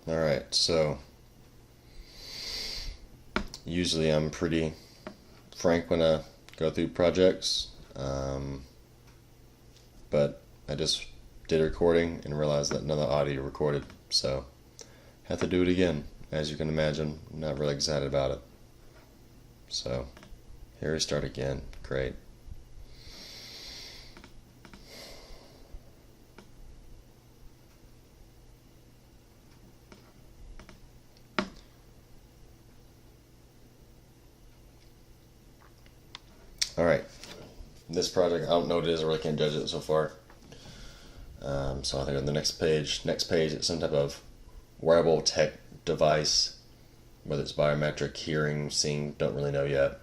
Alright, so usually I'm pretty frank when I go through projects, but I just did a recording and realized that none of the audio recorded, so have to do it again. As you can imagine, I'm not really excited about it. So here we start again. Great. Alright, this project, I don't know what it is, I really can't judge it so far. So I think on the next page, it's some type of wearable tech device, whether it's biometric, hearing, seeing, don't really know yet.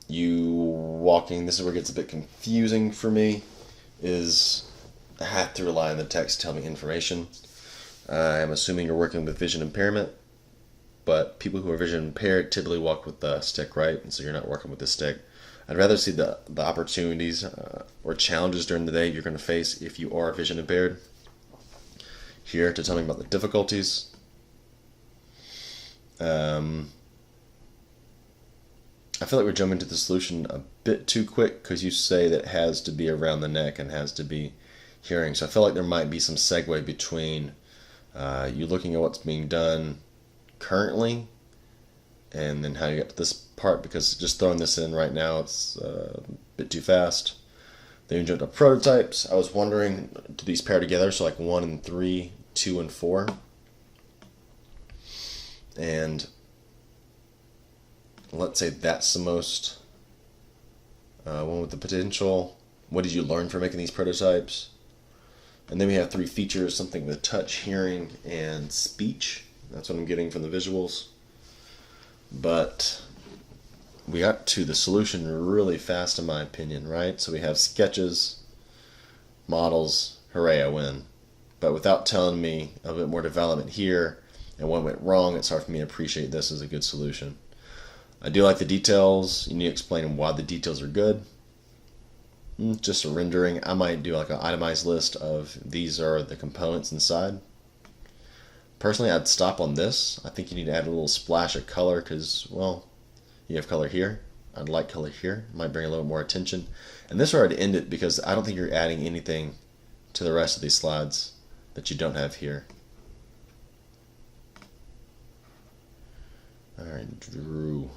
You walking, this is where it gets a bit confusing for me, is I have to rely on the text to tell me information. I'm assuming you're working with vision impairment, but people who are vision impaired typically walk with the stick, right? And so you're not working with the stick. I'd rather see the opportunities or challenges during the day you're going to face if you are vision impaired. Here to tell me about the difficulties. I feel like we're jumping to the solution a bit too quick because you say that it has to be around the neck and has to be hearing. So I feel like there might be some segue between you looking at what's being done currently and then how you get to this part, because just throwing this in right now it's a bit too fast. Then you jump to prototypes. I was wondering, do these pair together? So like 1 and 3, 2 and 4. And let's say that's the most one with the potential. What did you learn from making these prototypes? And then we have 3 features, something with touch, hearing, and speech. That's what I'm getting from the visuals. But we got to the solution really fast in my opinion, right? So we have sketches, models, hooray, I win. But without telling me a bit more development here and what went wrong, it's hard for me to appreciate this as a good solution. I do like the details. You need to explain why the details are good. Just a rendering. I might do like an itemized list of these are the components inside. Personally, I'd stop on this. I think you need to add a little splash of color because, well, you have color here. I'd like color here. It might bring a little more attention. And this is where I'd end it because I don't think you're adding anything to the rest of these slides that you don't have here. Alright, Drew.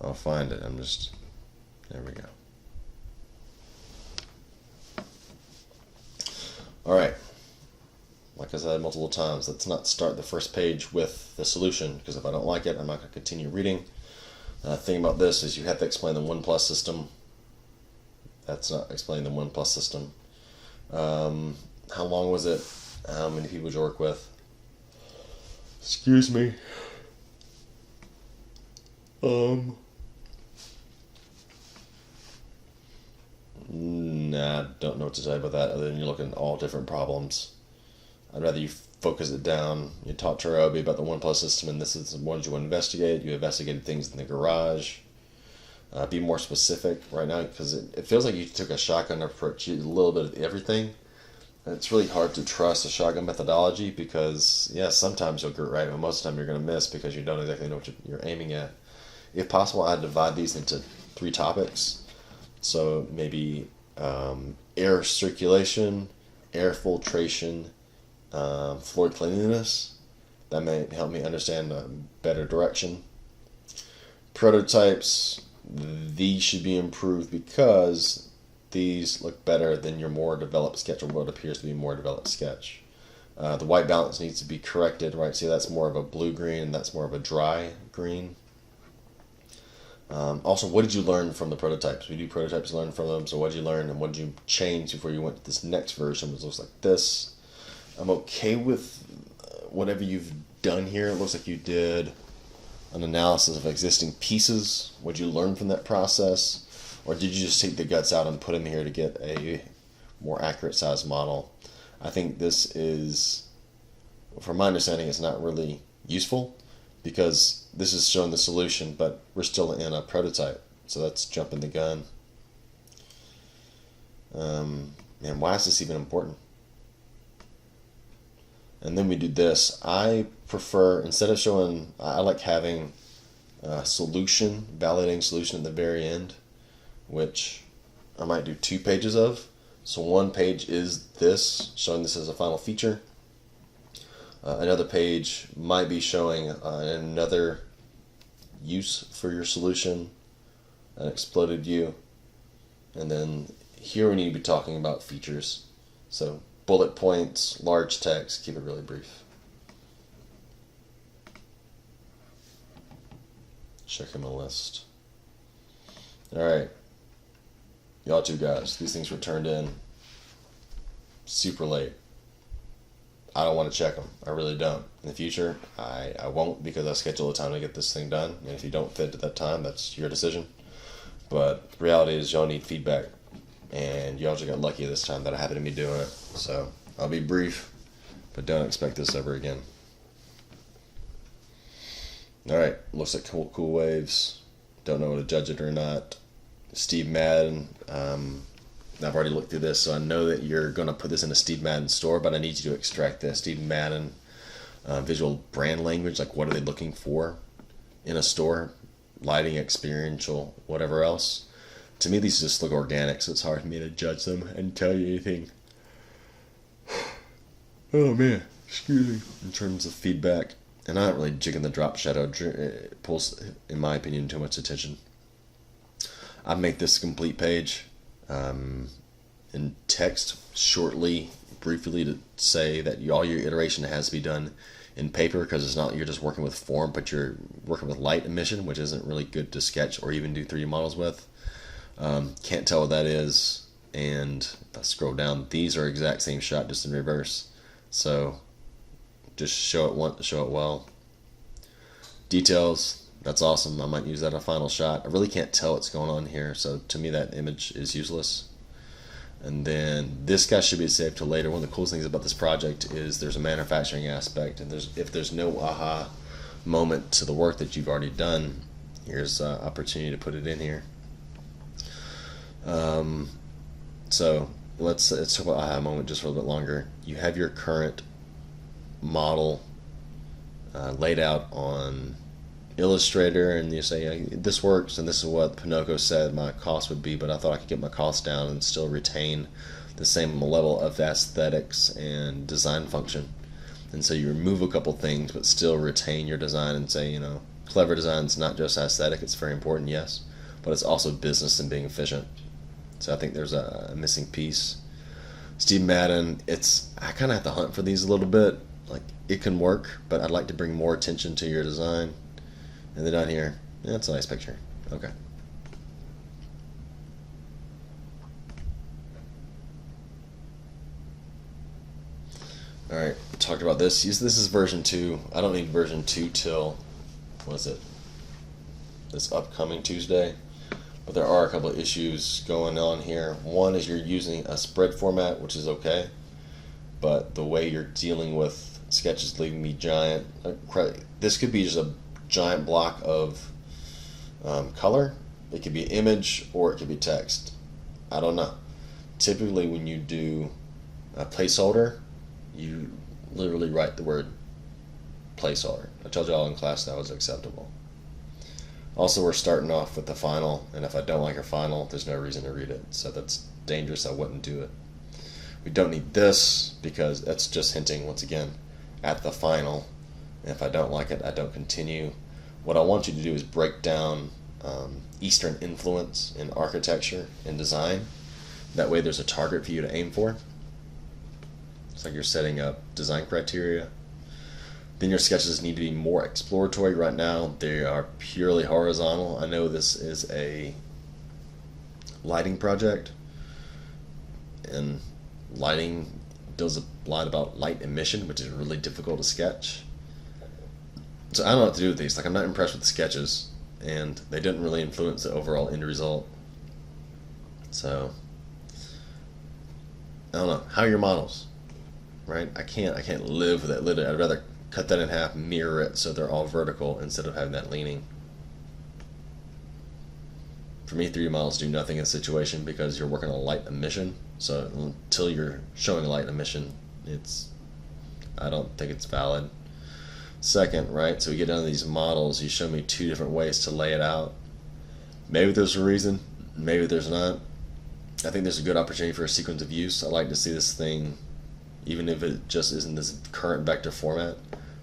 I'll find it. There we go. Alright. Like I said multiple times, let's not start the first page with the solution, because if I don't like it, I'm not going to continue reading. The thing about this is you have to explain the 1+ system. That's not explaining the 1+ system. How long was it? How many people did you work with? Excuse me. Nah, don't know what to say about that other than you're looking at all different problems. I'd rather you focus it down. You talked to Roby about the 1+ system, and this is the ones you investigate. You investigated things in the garage. Be more specific right now, because it feels like you took a shotgun approach. You did a little bit of everything. And it's really hard to trust a shotgun methodology because, yeah, sometimes you'll get it right, but most of the time you're going to miss because you don't exactly know what you're aiming at. If possible, I'd divide these into 3 topics. So maybe air circulation, air filtration, floor cleanliness. That may help me understand a better direction. Prototypes, these should be improved because these look better than your more developed sketch, or what appears to be a more developed sketch. The white balance needs to be corrected, right? See, that's more of a blue-green, and that's more of a dry green. Also, what did you learn from the prototypes? We do prototypes, learn from them. So what did you learn and what did you change before you went to this next version, which looks like this? I'm okay with whatever you've done here. It looks like you did an analysis of existing pieces. What did you learn from that process? Or did you just take the guts out and put them here to get a more accurate size model? I think this is, from my understanding, it's not really useful because this is showing the solution, but we're still in a prototype, so that's jumping the gun. Man, why is this even important? And then we do this. I prefer, instead of showing, I like having a solution, validating solution at the very end, which I might do 2 pages of. So one page is this, showing this as a final feature. Another page might be showing another use for your solution, an exploded view. And then here we need to be talking about features. So bullet points, large text, keep it really brief. Checking the list. All right. Y'all 2 guys, these things were turned in super late. I don't want to check them. I really don't. In the future, I won't, because I schedule the time to get this thing done. And if you don't fit at that time, that's your decision. But the reality is y'all need feedback. And y'all just got lucky this time that I happened to be doing it. So I'll be brief, but don't expect this ever again. Alright, looks like cool waves. Don't know whether to judge it or not. Steve Madden. I've already looked through this, so I know that you're going to put this in a Steve Madden store, but I need you to extract the Steve Madden visual brand language. Like, what are they looking for in a store? Lighting, experiential, whatever else. To me, these just look organic, so it's hard for me to judge them and tell you anything. Oh man, excuse me. In terms of feedback, and I'm not really jigging the drop shadow. It pulls, in my opinion, too much attention. I make this a complete page in text, shortly, briefly, to say that all your iteration has to be done in paper, because it's not you're just working with form, but you're working with light emission, which isn't really good to sketch or even do 3D models with. Can't tell what that is, and if I scroll down, these are exact same shot, just in reverse. So just show it well. Details, that's awesome. I might use that in a final shot. I really can't tell what's going on here, so to me that image is useless. And then this guy should be saved till later. One of the coolest things about this project is there's a manufacturing aspect, and if there's no aha moment to the work that you've already done, here's an opportunity to put it in here. So let's talk about aha moment just for a little bit longer. You have your current model laid out on Illustrator, and you say, this works, and this is what Pinocchio said my cost would be, but I thought I could get my cost down and still retain the same level of aesthetics and design function. And so you remove a couple things but still retain your design and say, clever design is not just aesthetic, it's very important, yes, but it's also business and being efficient. So I think there's a missing piece. Steve Madden, I kind of have to hunt for these a little bit. Like, it can work, but I'd like to bring more attention to your design. And then down here, that's a nice picture. Okay. Alright, talked about this. This is version 2. I don't need version 2 till, this upcoming Tuesday. But there are a couple of issues going on here. One is you're using a spread format, which is okay. But the way you're dealing with sketches leaving me giant. This could be just a giant block of color. It could be image or it could be text. I don't know. Typically when you do a placeholder, you literally write the word placeholder. I told you all in class that was acceptable. Also, we're starting off with the final, and if I don't like our final, there's no reason to read it. So that's dangerous. I wouldn't do it. We don't need this because that's just hinting, once again, at the final. And if I don't like it, I don't continue. What I want you to do is break down Eastern influence in architecture and design. That way there's a target for you to aim for. It's like you're setting up design criteria. Then your sketches need to be more exploratory. Right now they are purely horizontal. I know this is a lighting project, and lighting does a lot about light emission, which is really difficult to sketch. So I don't know what to do with these. Like, I'm not impressed with the sketches, and they didn't really influence the overall end result. So I don't know. How are your models? Right? I can't live with it. Literally, I'd rather cut that in half, mirror it so they're all vertical instead of having that leaning. For me, 3D models do nothing in this situation because you're working on light emission. So until you're showing light emission, I don't think it's valid. Second, right, so we get down to these models, you show me two different ways to lay it out. Maybe there's a reason, maybe there's not. I think there's a good opportunity for a sequence of use. I like to see this thing, even if it just isn't this current vector format,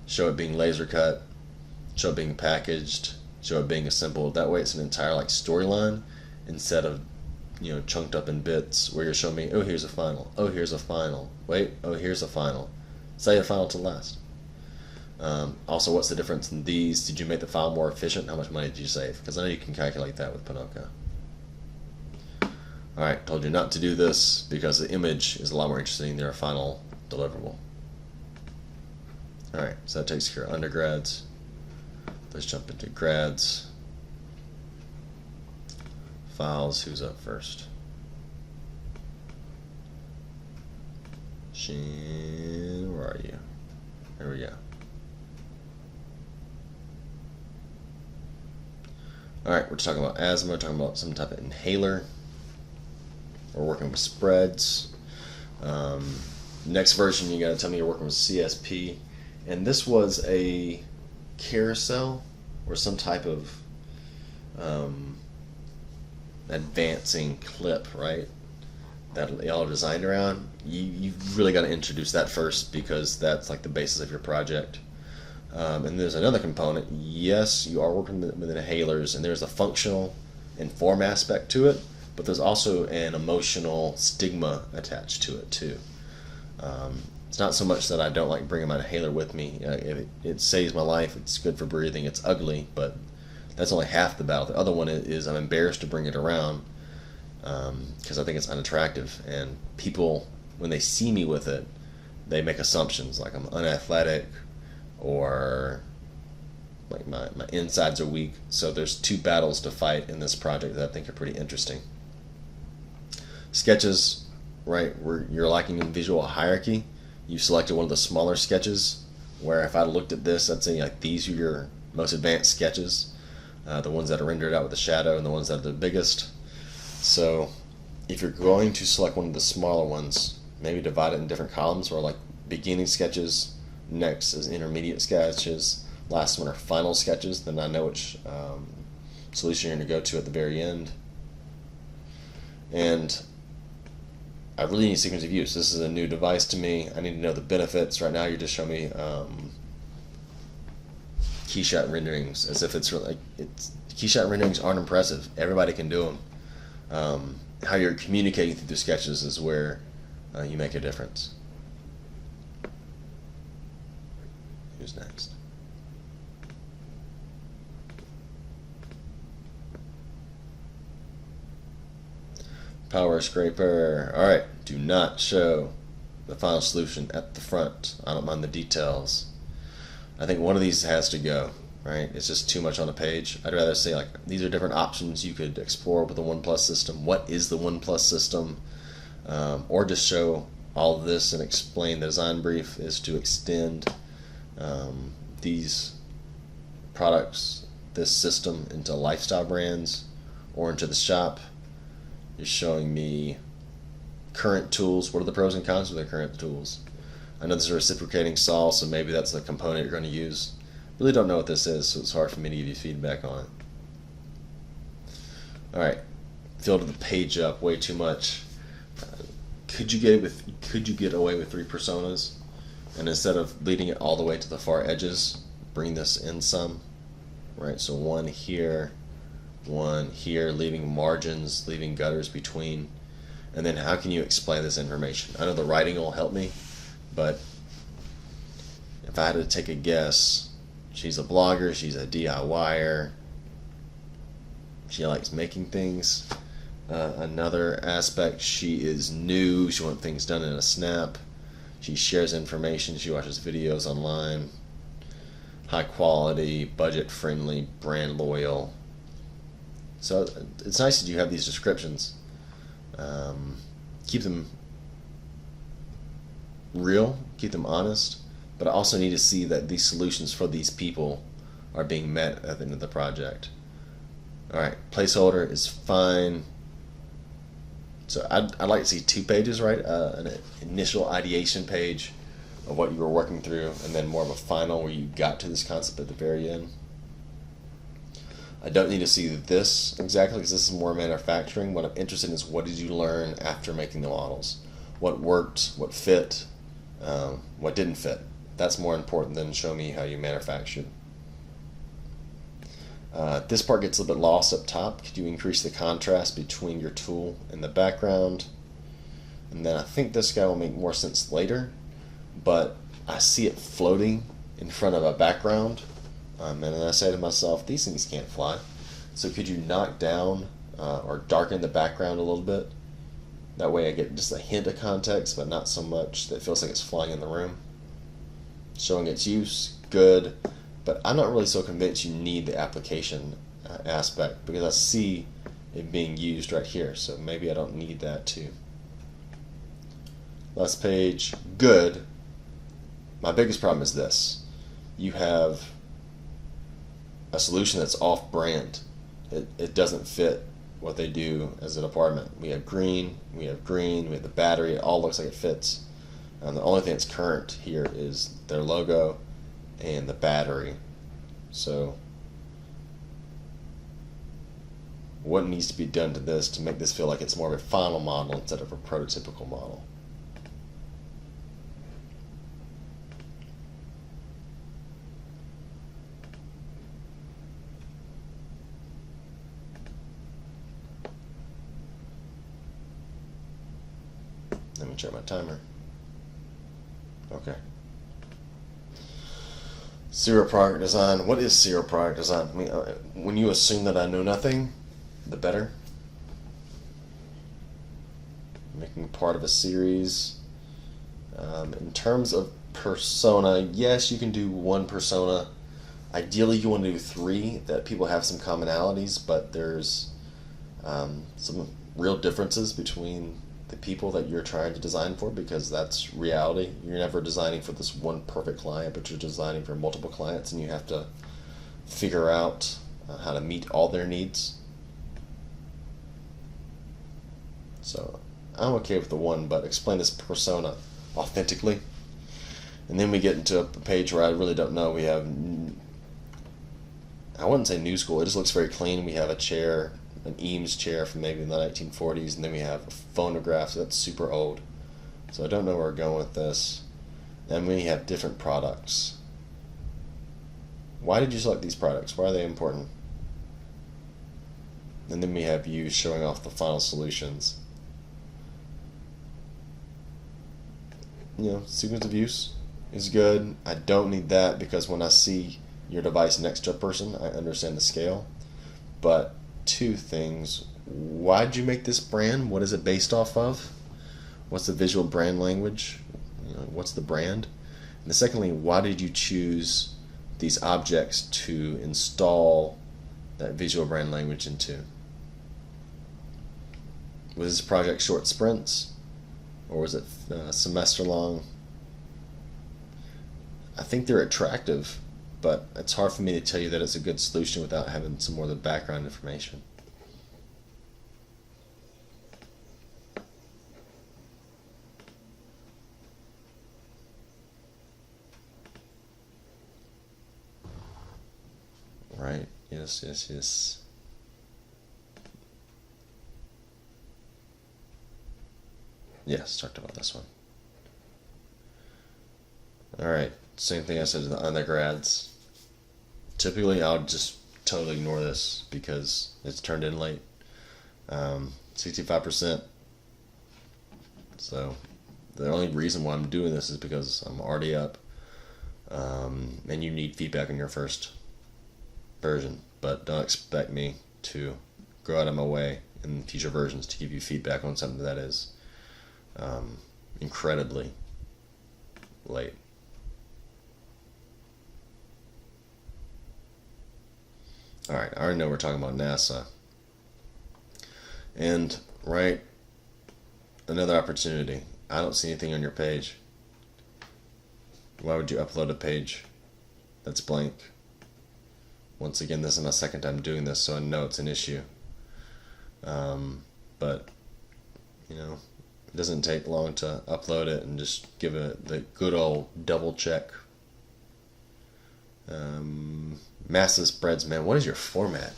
show it being laser cut, show it being packaged, show it being assembled. That way it's an entire like storyline instead of, you know, chunked up in bits where you're showing me, oh, here's a final, oh, here's a final, wait, oh, here's a final. Say a final to last. Also, what's the difference in these? Did you make the file more efficient? How much money did you save? Because I know you can calculate that with Pinocchio. Alright, told you not to do this because the image is a lot more interesting than our final deliverable. Alright, so that takes care of undergrads. Let's jump into grads. Files, who's up first? Shin, where are you? There we go. Alright, we're talking about asthma, we're talking about some type of inhaler. We're working with spreads. Next version, you gotta tell me you're working with CSP. And this was a carousel or some type of advancing clip, right? That y'all are designed around. You've really got to introduce that first because that's like the basis of your project. And there's another component. Yes, you are working with inhalers, and there's a functional and form aspect to it, but there's also an emotional stigma attached to it too. It's not so much that I don't like bringing my inhaler with me. It saves my life. It's good for breathing. It's ugly, but that's only half the battle. The other one is I'm embarrassed to bring it around because I think it's unattractive. And people, when they see me with it, they make assumptions like I'm unathletic or like my insides are weak. So there's two battles to fight in this project that I think are pretty interesting. Sketches, right, where you're lacking in visual hierarchy. You selected one of the smaller sketches, where if I looked at this, I'd say like these are your most advanced sketches, the ones that are rendered out with the shadow and the ones that are the biggest. So if you're going to select one of the smaller ones, maybe divide it in different columns, or like beginning sketches, next is intermediate sketches, last one are final sketches, then I know which solution you're going to go to at the very end. And I really need sequence of use. This is a new device to me. I need to know the benefits. Right now you're just showing me keyshot renderings as if it's really, keyshot renderings aren't impressive. Everybody can do them. How you're communicating through the sketches is where you make a difference. Who's next? Power scraper. Alright, do not show the final solution at the front. I don't mind the details. I think one of these has to go, right? It's just too much on a page. I'd rather say like these are different options you could explore with the OnePlus system. What is the OnePlus system? Or just show all of this and explain the design brief is to extend these products, this system, into lifestyle brands or into the shop. You're showing me current tools. What are the pros and cons of the current tools? I know this is a reciprocating saw, so maybe that's the component you're going to use. Really don't know what this is, so it's hard for me to give you feedback on it. Alright, filled the page up way too much. Could you get away with 3 personas? And instead of leading it all the way to the far edges, bring this in some. Right, so one here, leaving margins, leaving gutters between. And then how can you explain this information? I know the writing will help me, but if I had to take a guess, she's a blogger, she's a DIYer, she likes making things. Another aspect, she is new, she wants things done in a snap, she shares information, she watches videos online, high quality, budget friendly, brand loyal. So it's nice that you have these descriptions. Keep them real, keep them honest, but I also need to see that these solutions for these people are being met at the end of the project. Alright, placeholder is fine. So I'd like to see 2 pages, right? An initial ideation page of what you were working through, and then more of a final where you got to this concept at the very end. I don't need to see this exactly because this is more manufacturing. What I'm interested in is what did you learn after making the models? What worked, what fit, what didn't fit. That's more important than show me how you manufactured. This part gets a little bit lost up top. Could you increase the contrast between your tool and the background? And then I think this guy will make more sense later, but I see it floating in front of a background, and then I say to myself, these things can't fly. So could you knock down or darken the background a little bit? That way I get just a hint of context, but not so much that it feels like it's flying in the room. Showing its use, good. But I'm not really so convinced you need the application aspect because I see it being used right here. So maybe I don't need that too. Last page, good. My biggest problem is this. You have a solution that's off-brand. It doesn't fit what they do as an apartment. We have green, we have the battery. It all looks like it fits. The only thing that's current here is their logo and the battery. So what needs to be done to this to make this feel like it's more of a final model instead of a prototypical model? Let me check my timer. Okay. Zero product design. What is zero product design? I mean, when you assume that I know nothing, the better. Making part of a series. In terms of persona, yes, you can do 1 persona. Ideally, you want to do 3 that people have some commonalities, but there's some real differences between the people that you're trying to design for, because that's reality. You're never designing for this one perfect client, but you're designing for multiple clients, and you have to figure out how to meet all their needs. So I'm okay with the 1, but explain this persona authentically. And then we get into a page where I really don't know. We have, I wouldn't say new school, it just looks very clean. We have a chair, an Eames chair from maybe the 1940s, and then we have a phonograph that's super old. So I don't know where we're going with this. And we have different products. Why did you select these products? Why are they important? And then we have you showing off the final solutions. Sequence of use is good. I don't need that because when I see your device next to a person, I understand the scale. But 2 things. Why did you make this brand? What is it based off of? What's the visual brand language? What's the brand? And secondly, why did you choose these objects to install that visual brand language into? Was this project short sprints, or was it semester long? I think they're attractive, but it's hard for me to tell you that it's a good solution without having some more of the background information. Right, yes. Yes, talked about this one. Alright, same thing I said to the undergrads. Typically, I'll just totally ignore this because it's turned in late. 65%. So, the only reason why I'm doing this is because I'm already up. And you need feedback on your first version. But don't expect me to go out of my way in future versions to give you feedback on something that is incredibly late. Alright, I already know we're talking about NASA. And, right, another opportunity. I don't see anything on your page. Why would you upload a page that's blank? Once again, this is my second time doing this, so I know it's an issue. But, you know, it doesn't take long to upload it and just give it the good old double check. Massive spreads, man. What is your format?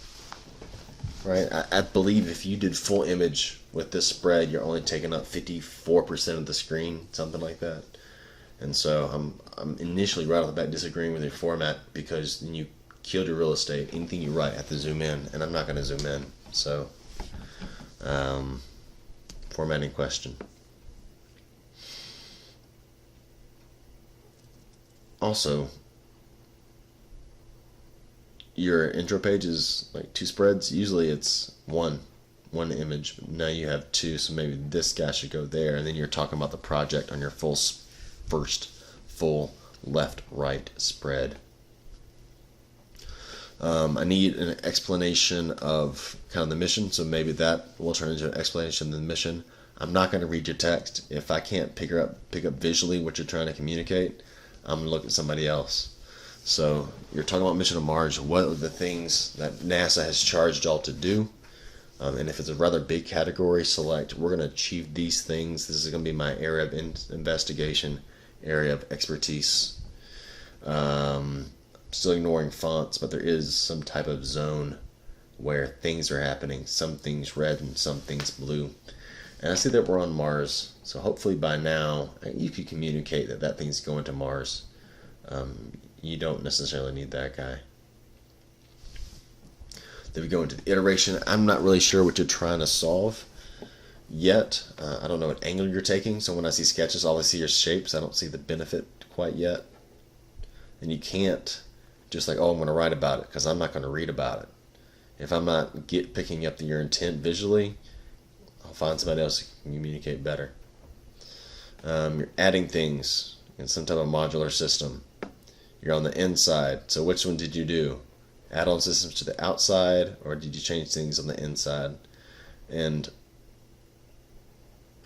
Right? I believe if you did full image with this spread, you're only taking up 54% of the screen, something like that. And so I'm initially right off the bat disagreeing with your format, because you killed your real estate. Anything you write, I have to zoom in, and I'm not going to zoom in. So, formatting question. Also, your intro page is like 2 spreads. Usually it's one image, but now you have 2, so maybe this guy should go there, and then you're talking about the project on your first full left-right spread. I need an explanation of kind of the mission, so maybe that will turn into an explanation of the mission. I'm not going to read your text. If I can't pick up visually what you're trying to communicate, I'm going to look at somebody else. So you're talking about mission to Mars. What are the things that NASA has charged y'all to do? And if it's a rather big category, select, we're going to achieve these things. This is going to be my area of investigation, area of expertise. Still ignoring fonts, but there is some type of zone where things are happening. Some things red and some things blue. And I see that we're on Mars. So hopefully by now, you can communicate that thing's going to Mars. You don't necessarily need that guy. Then we go into the iteration. I'm not really sure what you're trying to solve yet. I don't know what angle you're taking. So when I see sketches, all I see are shapes. I don't see the benefit quite yet. And you can't just like, oh, I'm going to write about it, because I'm not going to read about it. If I'm not picking up your intent visually, I'll find somebody else who can communicate better. You're adding things in some type of modular system. You're on the inside. So which one did you do? Add-on systems to the outside, or did you change things on the inside? And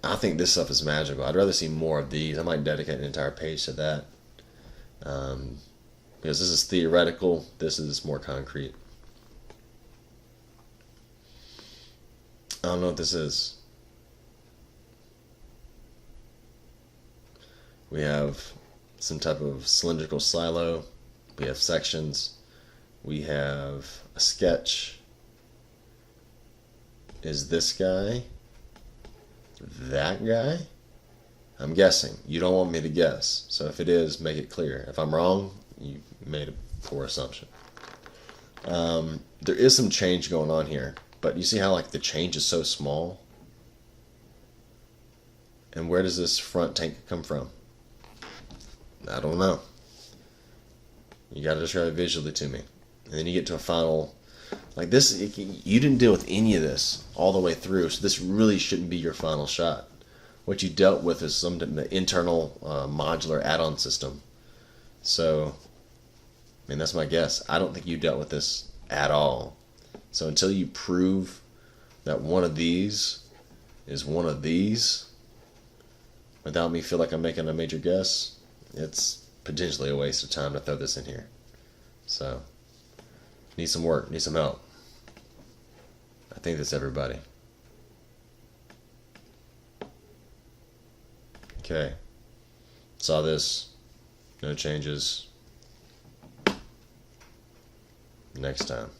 I think this stuff is magical. I'd rather see more of these. I might dedicate an entire page to that. Because this is theoretical, this is more concrete. I don't know what this is. We have some type of cylindrical silo. We have sections. We have a sketch. Is this guy that guy? I'm guessing. You don't want me to guess. So if it is, make it clear. If I'm wrong, you made a poor assumption. There is some change going on here, but you see how like the change is so small? And where does this front tank come from? I don't know. You got to describe it visually to me. And then you get to a final, like this, you didn't deal with any of this all the way through, so this really shouldn't be your final shot. What you dealt with is some internal modular add-on system. So, I mean, that's my guess. I don't think you dealt with this at all. So until you prove that one of these is one of these, without me feel like I'm making a major guess, it's potentially a waste of time to throw this in here. So, need some work, need some help. I think that's everybody. Okay. Saw this. No changes. Next time.